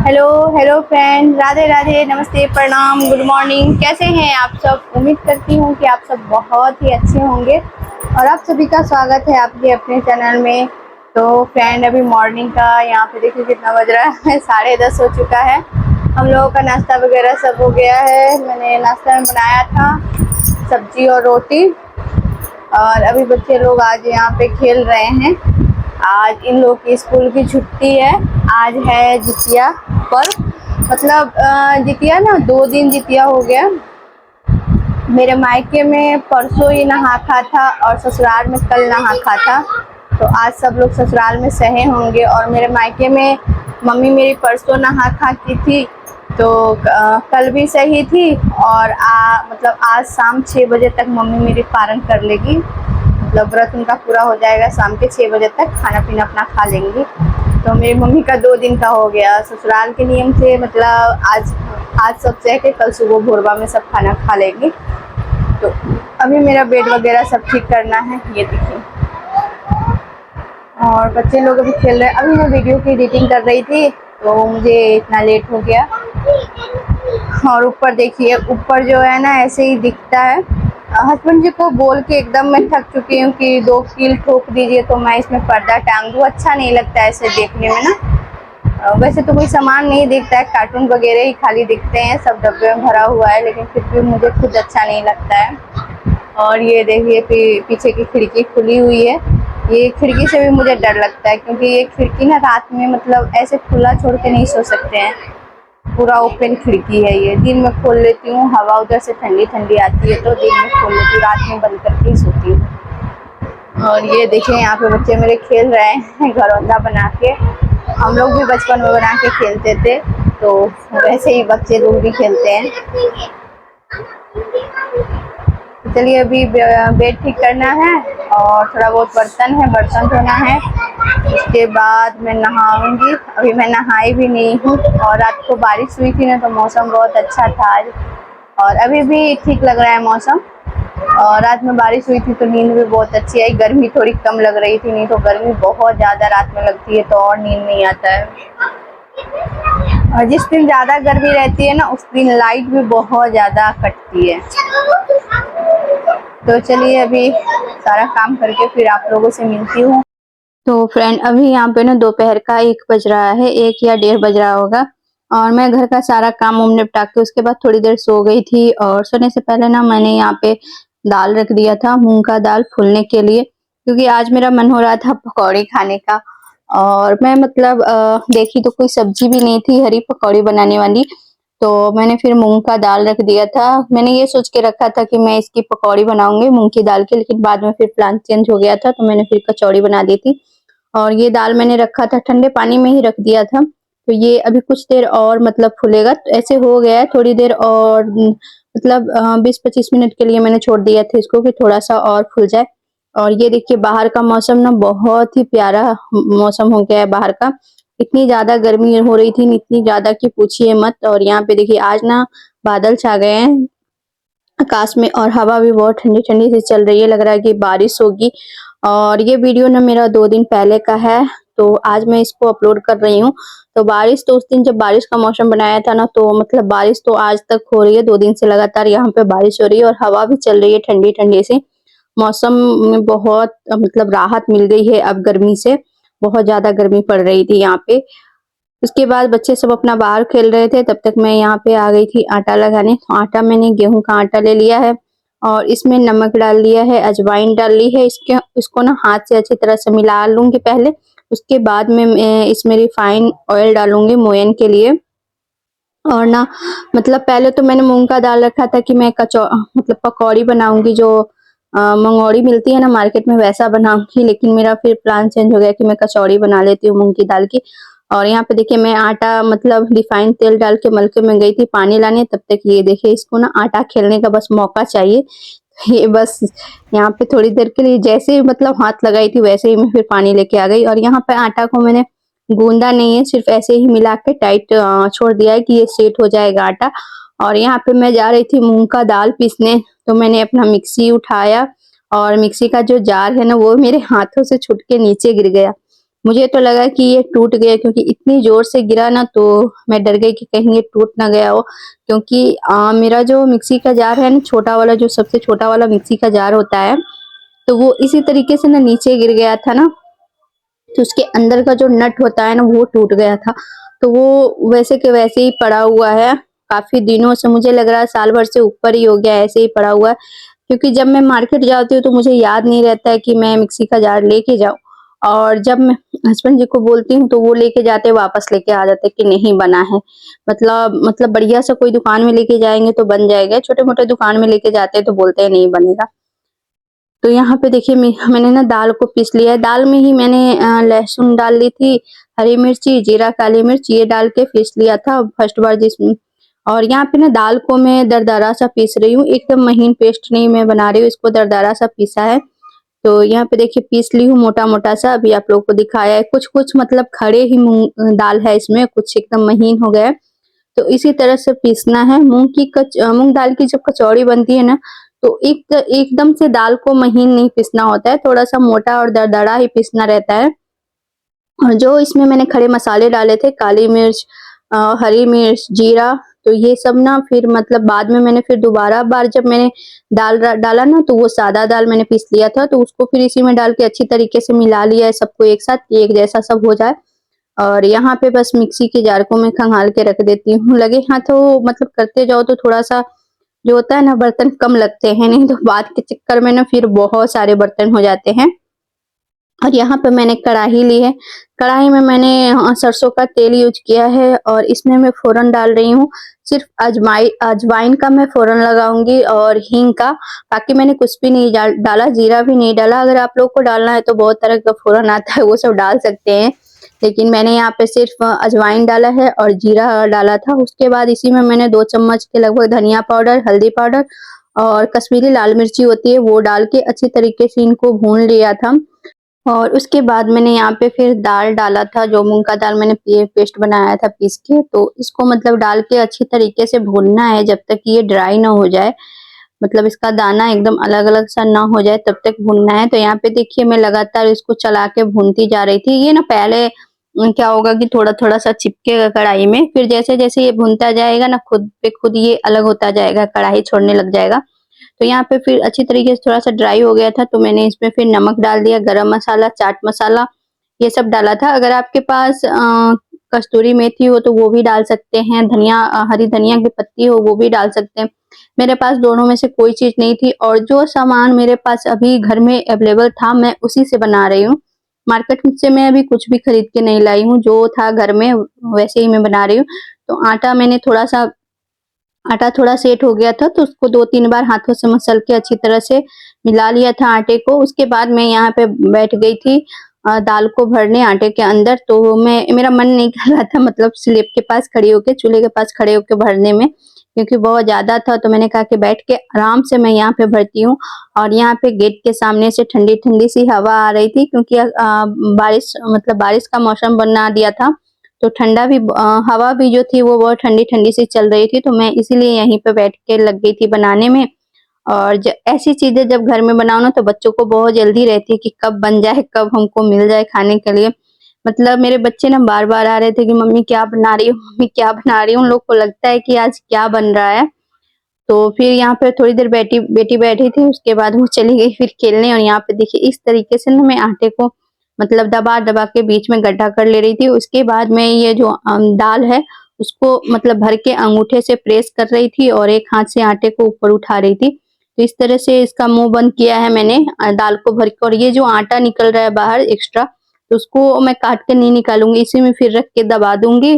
Hello hello friend, Radhe Radhe, नमस्ते, प्रणाम, good morning. कैसे हैं आप सब? उम्मीद करती हूँ कि आप सब बहुत ही अच्छे होंगे और आप सभी का स्वागत है आपके अपने चैनल में। तो फ्रेंड, अभी मॉर्निंग का यहाँ पे देखिए कितना बज रहा है, 10:30 हो चुका है। हम लोगों का नाश्ता वगैरह सब हो गया है। मैंने नाश्ता में बनाया था सब्जी और रोटी, और अभी बच्चे लोग आज यहाँ पे खेल रहे हैं। आज इन लोग की स्कूल की छुट्टी है। आज है जितिया पर्व, मतलब जितिया ना 2 दिन जितिया हो गया। मेरे मायके में परसों ही नहा खा था और ससुराल में कल नहा खा था। तो आज सब लोग ससुराल में सहे होंगे, और मेरे मायके में मम्मी मेरी परसों नहा खा की थी, तो कल भी सही थी। और मतलब आज शाम 6 बजे तक मम्मी मेरी पारण कर लेगी, मतलब व्रत उनका पूरा हो जाएगा। शाम के 6 बजे तक खाना पीना अपना खा लेंगी। तो मेरी मम्मी का 2 दिन का हो गया ससुराल के नियम से, मतलब आज सब सह के कल सुबह भोरबा में सब खाना खा लेंगे। तो अभी मेरा बेड वगैरह सब ठीक करना है, ये देखिए। और बच्चे लोग अभी खेल रहे हैं। अभी मैं वीडियो की एडिटिंग कर रही थी तो मुझे इतना लेट हो गया। और ऊपर देखिए, ऊपर जो है ना ऐसे ही दिखता है। हस्बैंड जी को बोल के एकदम मैं थक चुकी हूँ कि 2 कील ठोक दीजिए तो मैं इसमें पर्दा टांग दूँ। अच्छा नहीं लगता है ऐसे देखने में ना। वैसे तो कोई सामान नहीं दिखता है, कार्टून वगैरह ही खाली दिखते हैं, सब डब्बे में भरा हुआ है, लेकिन फिर भी मुझे खुद अच्छा नहीं लगता है। और ये देखिए पीछे की खिड़की खुली हुई है। ये खिड़की से भी मुझे डर लगता है, क्योंकि ये खिड़की ना रात में मतलब ऐसे खुला छोड़ के नहीं सो सकते हैं। पूरा ओपन खिड़की है ये। दिन में खोल लेती हूँ, हवा उधर से ठंडी ठंडी आती है तो दिन में खोल लेती हूँ, रात में बंद करके ही सोती हूँ। और ये देखिए यहाँ पे बच्चे मेरे खेल रहे हैं घरौंदा बना के। हम लोग भी बचपन में बना के खेलते थे, तो वैसे ही बच्चे लोग भी खेलते हैं। चलिए, अभी बेड ठीक करना है और थोड़ा बहुत बर्तन है, बर्तन धोना है। उसके बाद मैं नहाऊंगी। अभी मैं नहाई भी नहीं हूँ। और रात को बारिश हुई थी ना, तो मौसम बहुत अच्छा था आज, और अभी भी ठीक लग रहा है मौसम। और रात में बारिश हुई थी तो नींद भी बहुत अच्छी आई। गर्मी थोड़ी कम लग रही थी, नहीं तो गर्मी बहुत ज़्यादा रात में लगती है तो और नींद नहीं आता है। और जिस दिन ज़्यादा गर्मी रहती है ना, उस दिन लाइट भी बहुत ज़्यादा कटती है। तो चलिए, अभी सारा काम करके फिर आप लोगों से मिलती हूँ। तो फ्रेंड, अभी यहाँ पे ना दोपहर का 1 बज रहा है, 1 या 1:30 बज रहा होगा। और मैं घर का सारा काम निपटा के उसके बाद थोड़ी देर सो गई थी। और सोने से पहले ना मैंने यहाँ पे दाल रख दिया था, मूंग का दाल फूलने के लिए, क्योंकि आज मेरा मन हो रहा था पकौड़ी खाने का। और मैं मतलब देखी तो कोई सब्जी भी नहीं थी हरी पकौड़ी बनाने वाली, तो मैंने फिर मूंग का दाल रख दिया था। मैंने ये सोच के रखा था कि मैं इसकी पकौड़ी बनाऊंगी मूंग की दाल की, लेकिन बाद में फिर प्लान चेंज हो गया था, तो मैंने फिर कचौड़ी बना दी थी। और ये दाल मैंने रखा था ठंडे पानी में ही रख दिया था, तो ये अभी कुछ देर और मतलब फूलेगा। तो ऐसे हो गया है, थोड़ी देर और मतलब 20-25 मिनट के लिए मैंने छोड़ दिया था इसको कि थोड़ा सा और फूल जाए। और ये देखिए बाहर का मौसम ना बहुत ही प्यारा मौसम हो गया है बाहर का। इतनी ज्यादा गर्मी हो रही थी, इतनी ज्यादा कि पूछिए मत। और यहाँ पे देखिए आज ना बादल छा गए हैं आकाश में, और हवा भी बहुत ठंडी ठंडी से चल रही है, लग रहा है कि बारिश होगी। और ये वीडियो ना मेरा 2 दिन पहले का है, तो आज मैं इसको अपलोड कर रही हूँ। तो बारिश तो उस दिन जब बारिश का मौसम बनाया था ना, तो मतलब बारिश तो आज तक हो रही है, 2 दिन से लगातार यहाँ पे बारिश हो रही है और हवा भी चल रही है ठंडी ठंडी से। मौसम में बहुत मतलब राहत मिल गई है अब गर्मी से। बहुत ज्यादा गर्मी पड़ रही थी यहाँ पे। उसके बाद बच्चे सब अपना बाहर खेल रहे थे, तब तक मैं यहाँ पे आ गई थी आटा लगाने। तो आटा मैंने गेहूं का आटा ले लिया है और इसमें नमक डाल लिया है, अजवाइन डाल ली है। इसको ना हाथ से अच्छी तरह से मिला लूंगी पहले। उसके बाद में मैं इसमें रिफाइन ऑयल डालूंगी मोयन के लिए। और ना मतलब पहले तो मैंने मूंग का दाल रखा था कि मैं मतलब पकौड़ी बनाऊंगी, जो मंगौड़ी मिलती है ना मार्केट में, वैसा बनाऊंगी। लेकिन मेरा फिर प्लान चेंज हो गया कि मैं कचौड़ी बना लेती हूँ मूंग की दाल की। और यहाँ पे देखिए मैं आटा मतलब रिफाइंड तेल डाल के मल के मैं गई थी पानी लाने, तब तक ये देखिए इसको ना आटा खेलने का बस मौका चाहिए। ये बस यहाँ पे थोड़ी देर के लिए जैसे ही मतलब हाथ लगाई थी वैसे ही मैं फिर पानी लेके आ गई। और यहाँ पे आटा को मैंने गूंदा नहीं है, सिर्फ ऐसे ही मिला के टाइट छोड़ दिया है कि ये सेट हो जाएगा आटा। और यहाँ पे मैं जा रही थी मूंग का दाल पीसने, तो मैंने अपना मिक्सी उठाया और मिक्सी का जो जार है ना वो मेरे हाथों से छूट के नीचे गिर गया। मुझे तो लगा कि ये टूट गया, क्योंकि इतनी ज़ोर से गिरा ना, तो मैं डर गई कि कहीं ये टूट ना गया हो। क्योंकि मेरा जो मिक्सी का जार है ना, छोटा वाला, जो सबसे छोटा वाला मिक्सी का जार होता है, तो वो इसी तरीके से ना नीचे गिर गया था ना, तो उसके अंदर का जो नट होता है ना, वो टूट गया था। तो वो वैसे के वैसे ही पड़ा हुआ है काफ़ी दिनों से, मुझे लग रहा है साल भर से ऊपर ही हो गया है, ऐसे ही पड़ा हुआ है। क्योंकि जब मैं मार्केट जाती हूँ तो मुझे याद नहीं रहता है कि मैं मिक्सी का जार लेके जाऊँ, और जब मैं हस्बैंड जी को बोलती हूँ तो वो लेके जाते, वापस लेके आ जाते कि नहीं बना है। मतलब बढ़िया सा कोई दुकान में लेके जाएँगे तो बन जाएगा, छोटे-मोटे दुकान में लेके जाते हैं तो बोलते हैं नहीं बनेगा। तो यहाँ पे देखिए मैंने ना दाल को पीस लिया है। दाल में ही मैंने लहसुन डाल ली थी, हरी मिर्ची, जीरा, काली मिर्च ये डाल के पीस लिया था फर्स्ट बार जिसमें। और यहाँ पे ना दाल को मैं दरदरा सा पीस रही हूँ, एकदम महीन पेस्ट नहीं मैं बना रही हूँ, इसको दरदरा सा पीसा है। तो यहाँ पे देखिए पीस ली हूँ मोटा-मोटा सा, अभी आप लोगों को दिखाया है। कुछ-कुछ मतलब खड़े ही मूँग दाल है इसमें, कुछ एकदम महीन हो गया है। तो इसी तरह से पीसना है। मूँग दाल की जब कचौड़ी बनती है ना, तो एकदम से दाल को महीन नहीं पीसना होता है, थोड़ा-सा मोटा और दरदरा ही पीसना रहता है। और जो इसमें मैंने खड़े मसाले डाले थे, काली मिर्च, हरी मिर्च, जीरा, तो ये सब ना फिर मतलब बाद में मैंने फिर दोबारा बार जब मैंने डाला ना, तो वो सादा दाल मैंने पीस लिया था, तो उसको फिर इसी में डाल के अच्छी तरीके से मिला लिया है सबको एक साथ, कि एक जैसा सब हो जाए। और यहाँ पे बस मिक्सी के जार को मैं खंगाल के रख देती हूँ। लगे हाथों मतलब करते जाओ तो थोड़ा-सा जो होता है ना, बर्तन कम लगते हैं, नहीं तो बाद के चक्कर में ना फिर बहुत सारे बर्तन हो जाते हैं। और यहाँ पे मैंने कढ़ाई ली है। कढ़ाई में मैंने सरसों का तेल यूज़ किया है, और इसमें मैं फ़ोरन डाल रही हूँ। सिर्फ़ अजवाइन का मैं फ़ोरन लगाऊँगी और हींग का, बाकी मैंने कुछ भी नहीं डाला, जीरा भी नहीं डाला। अगर आप लोग को डालना है तो बहुत तरह का फ़ोरन आता है, वो सब डाल सकते हैं। लेकिन मैंने यहाँ पे सिर्फ़ अजवाइन डाला है और जीरा डाला था। उसके बाद इसी में मैंने 2 चम्मच के लगभग धनिया पाउडर, हल्दी पाउडर और कश्मीरी लाल मिर्ची होती है, वो डाल के अच्छी तरीके से इनको भून लिया था। और उसके बाद मैंने यहाँ पे फिर दाल डाला था, जो मूँग का दाल मैंने पेस्ट बनाया था पीस के, तो इसको मतलब डाल के अच्छी तरीके से भूनना है जब तक कि ये ड्राई ना हो जाए। मतलब इसका दाना एकदम अलग-अलग सा ना हो जाए तब तक भूनना है। तो यहाँ पे देखिए मैं लगातार इसको चला के भूनती जा रही थी। ये ना पहले क्या होगा कि थोड़ा-थोड़ा सा चिपकेगा कढ़ाई में, फिर जैसे-जैसे ये भूनता जाएगा ना, खुद पे खुद ये अलग होता जाएगा, कढ़ाई छोड़ने लग जाएगा। तो यहाँ पे फिर अच्छी तरीके से थोड़ा-सा ड्राई हो गया था, तो मैंने इसमें फिर नमक डाल दिया, गरम मसाला, चाट मसाला, ये सब डाला था। अगर आपके पास कस्तूरी मेथी हो तो वो भी डाल सकते हैं, हरी धनिया की पत्ती हो वो भी डाल सकते हैं। मेरे पास दोनों में से कोई चीज़ नहीं थी, और जो सामान मेरे पास अभी घर में अवेलेबल था, मैं उसी से बना रही हूँ। मार्केट से मैं अभी कुछ भी खरीद के नहीं लाई हूँ, जो था घर में वैसे ही मैं बना रही हूँ। तो आटा थोड़ा सेट हो गया था, तो उसको 2-3 बार हाथों से मसल के अच्छी तरह से मिला लिया था आटे को। उसके बाद मैं यहाँ पे बैठ गई थी दाल को भरने आटे के अंदर। तो मेरा मन नहीं कर रहा था, मतलब स्लैब के पास खड़ी होके, चूल्हे के पास खड़े होके भरने में, क्योंकि बहुत ज़्यादा था। तो मैंने कहा कि बैठ के आराम से मैं यहाँ पे भरती हूँ। और यहाँ पे गेट के सामने से ठंडी-ठंडी सी हवा आ रही थी, क्योंकि बारिश का मौसम बना दिया था। तो हवा भी जो थी वो बहुत ठंडी-ठंडी सी चल रही थी, तो मैं इसीलिए यहीं पे बैठ के लग गई थी बनाने में। और ऐसी चीज़ें जब घर में बनाओ ना, तो बच्चों को बहुत जल्दी रहती है कि कब बन जाए, कब हमको मिल जाए खाने के लिए। मतलब मेरे बच्चे ना बार-बार आ रहे थे कि मम्मी क्या बना रही हो? मम्मी क्या बना रही हो? उन लोग को लगता है कि आज क्या बन रहा है। तो फिर यहाँ पे थोड़ी देर बेटी बैठी थी, उसके बाद वो चली गई फिर खेलने। और यहाँ पे देखिए इस तरीके से ना मैं आटे को मतलब दबा-दबा के बीच में गड्ढा कर ले रही थी। उसके बाद मैं ये जो दाल है, उसको मतलब भर के अंगूठे से प्रेस कर रही थी, और एक हाथ से आटे को ऊपर उठा रही थी। तो इस तरह से इसका मुँह बंद किया है मैंने दाल को भर के। और ये जो आटा निकल रहा है बाहर एक्स्ट्रा, तो उसको मैं काट के नहीं निकालूँगी, इसी में फिर रख के दबा दूँगी।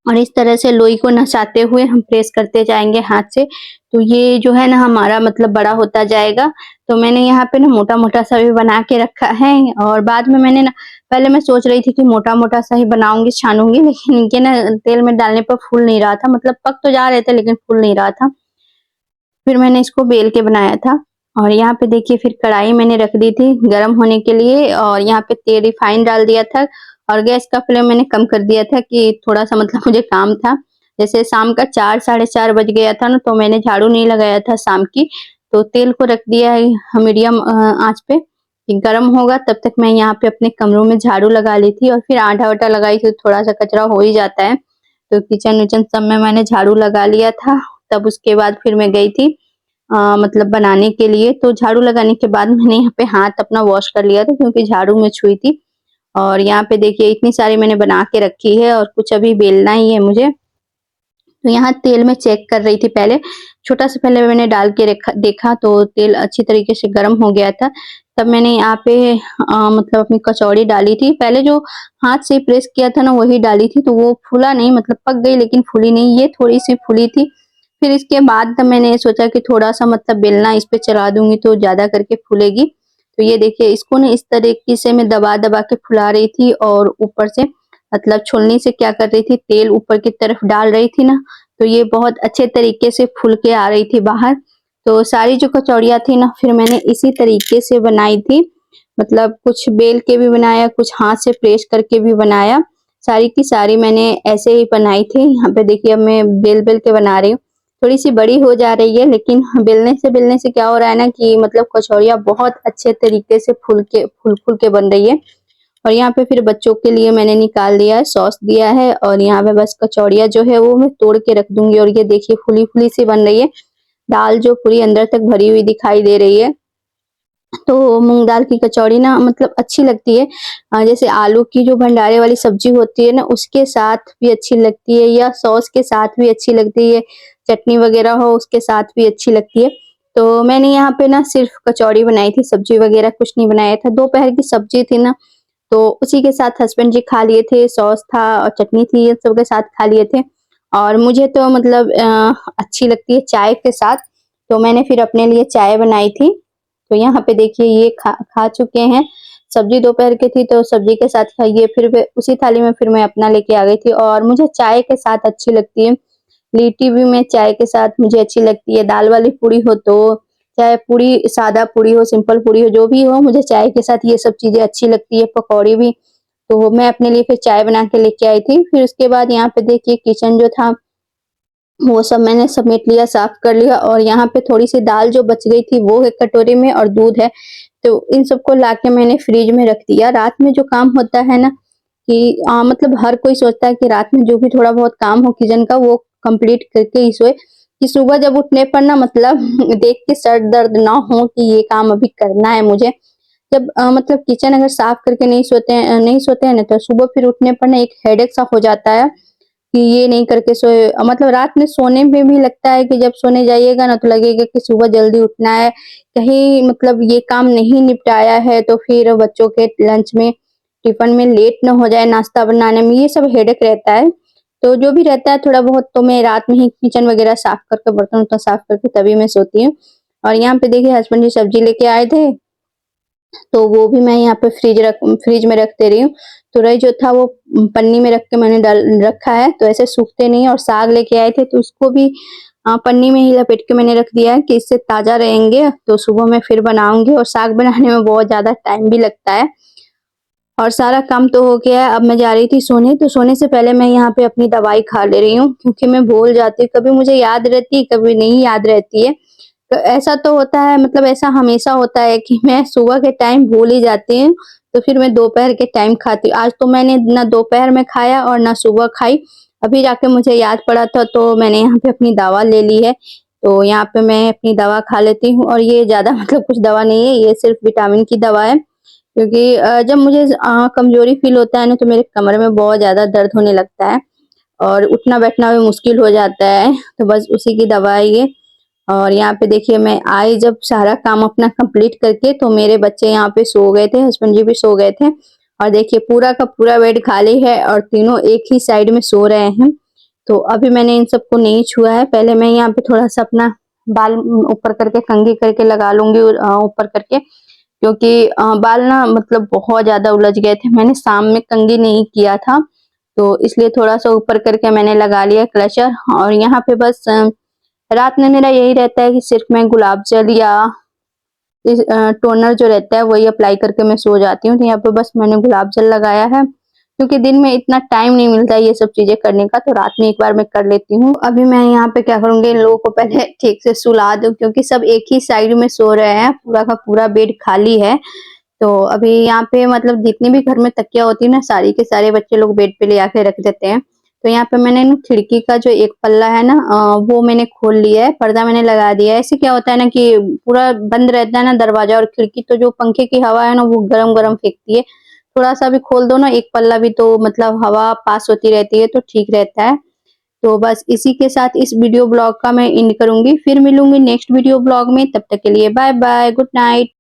और इस तरह से लोई को नसाते हुए हम प्रेस करते जाएँगे हाथ से, तो ये जो है ना हमारा मतलब बड़ा होता जाएगा। तो मैंने यहाँ पे ना मोटा-मोटा सा भी बना के रखा है, और बाद में मैंने ना पहले मैं सोच रही थी कि मोटा-मोटा सा ही बनाऊँगी, छानूँगी, लेकिन इनके ना तेल में डालने पर फूल नहीं रहा था, मतलब पक तो जा रहे थे लेकिन फूल नहीं रहा था। फिर मैंने इसको बेल के बनाया था। और यहाँ पे देखिए फिर कढ़ाई मैंने रख दी थी गरम होने के लिए, और यहाँ पे तेल रिफाइंड डाल दिया था, और गैस का फ्लेम मैंने कम कर दिया था कि थोड़ा-सा मतलब मुझे काम था। जैसे शाम का 4 साढ़े 4 बज गया था ना, तो मैंने झाड़ू नहीं लगाया था शाम की, तो तेल को रख दिया है मीडियम आँच पे। कि गर्म होगा तब तक मैं यहाँ पे अपने कमरों में झाड़ू लगा ली थी और फिर आटा वाटा लगाई थी, थोड़ा सा कचरा हो ही जाता है। तो किचन विचन सब में मैंने झाड़ू लगा लिया था। तब उसके बाद फिर मैं गई थी मतलब बनाने के लिए। तो झाड़ू लगाने के बाद मैंने यहाँ पे हाथ अपना वॉश कर लिया था क्योंकि झाड़ू में छुई थी। और यहाँ पे देखिए इतनी सारी मैंने बना के रखी है और कुछ अभी बेलना ही है मुझे। तो यहाँ तेल में चेक कर रही थी पहले, छोटा सा पहले मैंने डाल के देखा तो तेल अच्छी तरीके से गर्म हो गया था। तब मैंने यहाँ पे मतलब अपनी कचौड़ी डाली थी। पहले जो हाथ से प्रेस किया था ना वही डाली थी, तो वो फूला नहीं, मतलब पक गई लेकिन फूली नहीं, ये थोड़ी सी फूली थी। फिर इसके बाद तब मैंने सोचा कि थोड़ा सा मतलब बेलना इस पे चला दूंगी तो ज्यादा करके फूलेगी। तो ये देखिए इसको ना इस तरीके से मैं दबा दबा के फुला रही थी और ऊपर से मतलब छोलनी से क्या कर रही थी, तेल ऊपर की तरफ डाल रही थी ना, तो ये बहुत अच्छे तरीके से फूल के आ रही थी बाहर। तो सारी जो कचौड़ियाँ थी ना फिर मैंने इसी तरीके से बनाई थी, मतलब कुछ बेल के भी बनाया, कुछ हाथ से प्रेस करके भी बनाया। सारी की सारी मैंने ऐसे ही बनाई थी। यहाँ पे देखिए अब मैं बेल बेल के बना रही हूँ, थोड़ी सी बड़ी हो जा रही है लेकिन बेलने से क्या हो रहा है ना कि मतलब कचौड़ियाँ बहुत अच्छे तरीके से फूल के बन रही है। और यहाँ पे फिर बच्चों के लिए मैंने निकाल दिया है, सॉस दिया है और यहाँ पे बस कचौड़ियाँ जो है वो मैं तोड़ के रख दूंगी। और ये देखिए फुली फुली सी बन रही है, दाल जो पूरी अंदर तक भरी हुई दिखाई दे रही है। तो मूंग दाल की कचौड़ी ना मतलब अच्छी लगती है, जैसे आलू की जो भंडारे वाली सब्जी होती है ना उसके साथ भी अच्छी लगती है, या सॉस के साथ भी अच्छी लगती है, चटनी वगैरह हो उसके साथ भी अच्छी लगती है। तो मैंने यहाँ पे ना सिर्फ कचौड़ी बनाई थी, सब्जी वगैरह कुछ नहीं बनाया था। दोपहर की सब्जी थी ना तो उसी के साथ हस्बैंड जी खा लिए थे, सॉस था और चटनी थी, ये सब के साथ खा लिए थे। और मुझे तो मतलब अच्छी लगती है चाय के साथ, तो मैंने फिर अपने लिए चाय बनाई थी। तो यहाँ पे देखिए ये खा चुके हैं। सब्जी दोपहर की थी तो सब्जी के साथ खाइए, फिर उसी थाली में फिर मैं अपना लेके आ गई थी। और मुझे चाय के साथ अच्छी लगती है, लिट्टी भी मैं चाय के साथ मुझे अच्छी लगती है। दाल वाली पूड़ी हो तो, चाहे पूड़ी सादा पूड़ी हो, सिंपल पूड़ी हो, जो भी हो मुझे चाय के साथ ये सब चीजें अच्छी लगती है, पकौड़ी भी। तो मैं अपने लिए फिर चाय बना के लेके आई थी। फिर उसके बाद यहाँ पे देखिए किचन जो था वो सब मैंने समेट लिया, साफ कर लिया। और यहाँ पे थोड़ी सी दाल जो बच गई थी वो एक कटोरी में और दूध है, तो इन सबको लाके मैंने फ्रिज में रख दिया। रात में जो काम होता है ना कि मतलब हर कोई सोचता है कि रात में जो भी थोड़ा बहुत काम हो किचन का वो कंप्लीट करके ही सोए, कि सुबह जब उठने पर ना मतलब देख के सर दर्द ना हो कि ये काम अभी करना है मुझे। जब मतलब किचन अगर साफ करके नहीं सोते हैं ना तो सुबह फिर उठने पर ना एक हेडेक सा हो जाता है कि ये नहीं करके सोए। मतलब रात में सोने में भी लगता है कि जब सोने जाइएगा ना तो लगेगा कि सुबह जल्दी उठना है, कहीं मतलब ये काम नहीं निपटाया है तो फिर बच्चों के लंच में टिफिन में लेट ना हो जाए नाश्ता बनाने में, ये सब हेडेक रहता है। तो जो भी रहता है थोड़ा बहुत तो मैं रात में ही किचन वगैरह साफ करके बर्तन वर्तन साफ करके तभी मैं सोती हूँ। और यहाँ पे देखिए हस्बैंड जी सब्जी लेके आए थे तो वो भी मैं यहाँ पे फ्रिज में रख दे रही हूँ। तुरई जो था वो पन्नी में रख के मैंने डाल रखा है, तो ऐसे सूखते नहीं। और साग लेके आए थे तो उसको भी पन्नी में ही लपेट के मैंने रख दिया है कि इससे ताजा रहेंगे, तो सुबह में फिर बनाऊंगी। और साग बनाने में बहुत ज्यादा टाइम भी लगता है। और सारा काम तो हो गया है, अब मैं जा रही थी सोने। तो सोने से पहले मैं यहाँ पे अपनी दवाई खा ले रही हूँ क्योंकि मैं भूल जाती हूँ, कभी मुझे याद रहती है कभी नहीं याद रहती है। तो ऐसा तो होता है, मतलब ऐसा हमेशा होता है कि मैं सुबह के टाइम भूल ही जाती हूँ, तो फिर मैं दोपहर के टाइम खाती हूँ। आज तो मैंने ना दोपहर में खाया और ना सुबह खाई, अभी जाके मुझे याद पड़ा था तो मैंने यहाँ पे अपनी दवा ले ली है। तो यहाँ पे मैं अपनी दवा खा लेती हूँ। और ये ज्यादा मतलब कुछ दवा नहीं है, ये सिर्फ विटामिन की दवा है। क्योंकि जब मुझे कमजोरी फील होता है ना तो मेरे कमर में बहुत ज्यादा दर्द होने लगता है और उठना बैठना भी मुश्किल हो जाता है, तो बस उसी की दवा है ये। और यहाँ पे देखिए मैं आई जब सारा काम अपना कंप्लीट करके तो मेरे बच्चे यहाँ पे सो गए थे, हस्बैंड जी भी सो गए थे। और देखिए पूरा का पूरा बेड खाली है और तीनों एक ही साइड में सो रहे हैं। तो अभी मैंने इन सबको नहीं छुआ है, पहले मैं यहाँ पे थोड़ा सा अपना बाल ऊपर करके कंघी करके लगा लूंगी ऊपर करके, क्योंकि बाल ना मतलब बहुत ज्यादा उलझ गए थे, मैंने शाम में कंघी नहीं किया था तो इसलिए थोड़ा सा ऊपर करके मैंने लगा लिया क्लचर। और यहाँ पे बस रात में मेरा यही रहता है कि सिर्फ मैं गुलाब जल या इस टोनर जो रहता है वही अप्लाई करके मैं सो जाती हूँ। तो यहाँ पे बस मैंने गुलाब जल लगाया है क्योंकि दिन में इतना टाइम नहीं मिलता है ये सब चीजें करने का, तो रात में एक बार मैं कर लेती हूँ। अभी मैं यहाँ पे क्या करूंगी, इन लोगों को पहले ठीक से सुला दूं क्योंकि सब एक ही साइड में सो रहे हैं, पूरा का पूरा बेड खाली है। तो अभी यहाँ पे मतलब जितनी भी घर में तकिया होती है ना, सारी के सारे बच्चे लोग बेड पे ले आके रख देते हैं। तो यहाँ पे मैंने ना खिड़की का जो एक पल्ला है ना वो मैंने खोल लिया है, पर्दा मैंने लगा दिया है। इससे क्या होता है ना कि पूरा बंद रहता है ना दरवाजा और खिड़की, तो जो पंखे की हवा है ना वो गरम-गरम फेंकती है। थोड़ा सा भी खोल दो ना एक पल्ला भी, तो मतलब हवा पास होती रहती है, तो ठीक रहता है। तो बस इसी के साथ इस वीडियो ब्लॉग का मैं एंड करूँगी। फिर मिलूँगी नेक्स्ट वीडियो ब्लॉग में, तब तक के लिए बाय बाय, गुड नाइट।